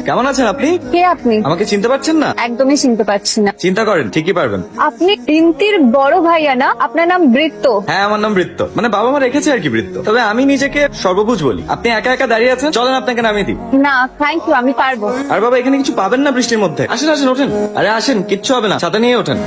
কেমন আছেন আপনি? কে আপনি? আমাকে চিনতে পারছেন না? একদমই চিনতে পারছি না। চিন্তা করেন, ঠিকই পারবেন। আপনি রিন্তির বড় ভাইয়া না? আপনার নাম বৃত্ত? হ্যাঁ, আমার নাম বৃত্ত, মানে বাবা মা রেখেছে আর কি বৃত্ত। তবে আমি নিজেকে সর্বভুজ বলি। আপনি একা একা দাঁড়িয়ে আছেন, চলেন আপনাকে নামিয়ে দিই। না থ্যাংক ইউ, আমি পারবো। আর বাবা, এখানে কিছু পাবেন না বৃষ্টির মধ্যে। আসেন আসেন, ওঠেন। আরে আসেন, কিচ্ছু হবে না, ছাতা নিয়ে ওঠেন।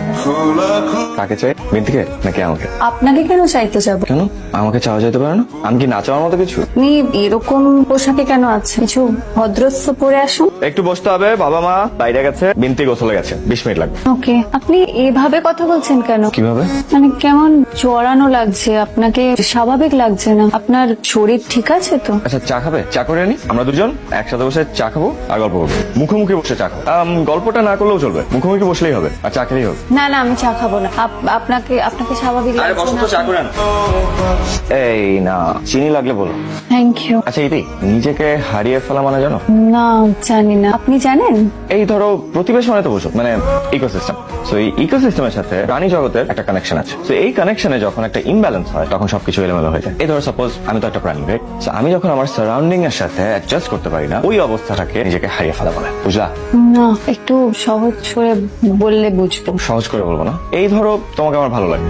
কাকে চাই, বৃদ্ধিকে নাকি আমাকে? আপনাকে কেন চাইতে যাব? কেন আমাকে চাওয়া যেতে পারে না? আমি কি না চাওয়ার মতো কিছু? আপনি এরকম পোশাকে কেন আছে? কিছু ভদ্রস্থ পরে আসুন। একটু বসতে হবে, বাবা মা বাইরে গেছে, বিনতি গোসলে গেছে, 20 মিনিট লাগবে। ওকে। আপনি এভাবে কথা বলছেন কেন? কিভাবে? মানে কেমন জড়ানো লাগছে আপনাকে, স্বাভাবিক লাগছে না। আপনার শরীর ঠিক আছে তো? আচ্ছা, চা খাবে? চা করে আনি, আমরা দুজন একসাথে বসে চা খাবো আর গল্প করবো। মুখোমুখি বসে চা খাবো। গল্পটা না করলেও চলবে, মুখোমুখি বসলেই হবে, আর চা খেলেই হবে। না না, আমি চা খাবো না। আপনাকে স্বাভাবিক আরে লাগছে বসো না? তো, চা করে আন। এই না, চিনি লাগলে বলো। Thank you. আচ্ছা ইতি, নিজেকে হারিয়ে ফেলা মানে জানো? না জানি না, আপনি জানেন? এই ধরো প্রতিবেশ মানে তো বুঝো, মানে ইকোসিস্টেম। সো এই ইকোসিস্টেমের সাথে প্রাণী জগতের একটা কানেকশন আছে। তো এই কানেকশনে যখন একটা ইমব্যালেন্স হয়, তখন সবকিছু এলোমেলো হয়ে যায়। এই ধরো সাপোজ আমি তো একটা প্রাণী, রাইট? সো আমি যখন আমার সারাউন্ডিং এর সাথে অ্যাডজাস্ট করতে পারি না, ওই অবস্থাটাকে নিজেকে হারিয়ে ফেলা বলে, বুঝলা? না, একটু সহজ করে বললে বুঝবো। সহজ করে বলবো না। এই ধরো তোমাকে আমার ভালো লাগে,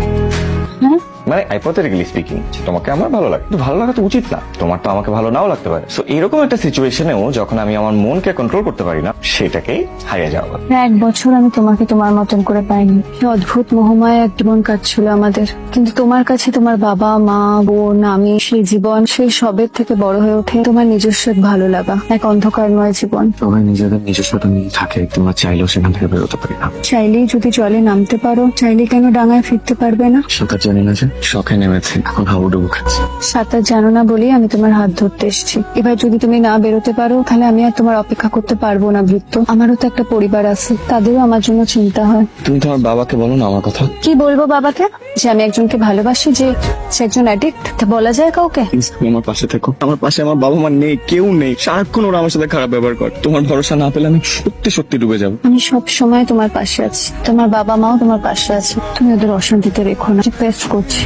হ্যাঁ, মানে হাইপোথেটিক্যালি স্পিকিং, তোমাকে আমার ভালো লাগে, কিন্তু ভালো লাগা তো উচিত না। তোমার তো আমাকে ভালো নাও লাগতে পারে। সো এরকম একটা সিচুয়েশনেও যখন আমি আমার মনকে কন্ট্রোল করতে পারি না, সেটাকেই হারিয়ে যাওয়া বলে। 1 বছর আমি তোমাকে তোমার মতন করে পাইনি। কি অদ্ভুত মোহময় এক জীবন কাটছিল আমাদের। কিন্তু তোমার কাছে তোমার বাবা মা বোন আমি, সেই জীবন, সেই সবের থেকে বড় হয়ে ওঠে তোমার নিজস্ব এক ভালো লাগা, এক অন্ধকারময় জীবন। সবাই নিজেদের নিজস্বতা নিয়ে থাকে, তোমরা চাইলেও সেখান থেকে বেরোতে পারি না। চাইলেই যদি জলে নামতে পারো, চাইলে কেন ডাঙায় ফিরতে পারবে না? সাঁতার জানি না যে, শখে নেমেছি, এখন হাবুডুবু খাচ্ছি। সাঁতার জানো না বলেই আমি তোমার হাত ধরতে এসেছি। এবার যদি তুমি না বেরোতে পারো, তাহলে আমি আর তোমার অপেক্ষা করতে পারবো না বৃত্ত। আমারও তো একটা পরিবার আছে, তাদেরও আমার জন্য চিন্তা হয়। তুমি তোমার বাবাকে বলো না আমার কথা। কি বলবো বাবাকে? যে আমি একজনকে ভালোবাসি, যে সে একজন অ্যাডিক্ট? বলা যায় কাউকে? প্লিজ তুমি আমার পাশে থেকো। আমার পাশে আমার বাবা মা নেই, কেউ নেই, সারাক্ষণ ওরা আমার সাথে খারাপ ব্যবহার করে। তোমার ভরসা না পেলে আমি সত্যি সত্যি ডুবে যাবো। আমি সব সময় তোমার পাশে আছি, তোমার বাবা মাও তোমার পাশে আছে। তুমি ওদের অশান্তিতে রেখো না, রিকোয়েস্ট করছি।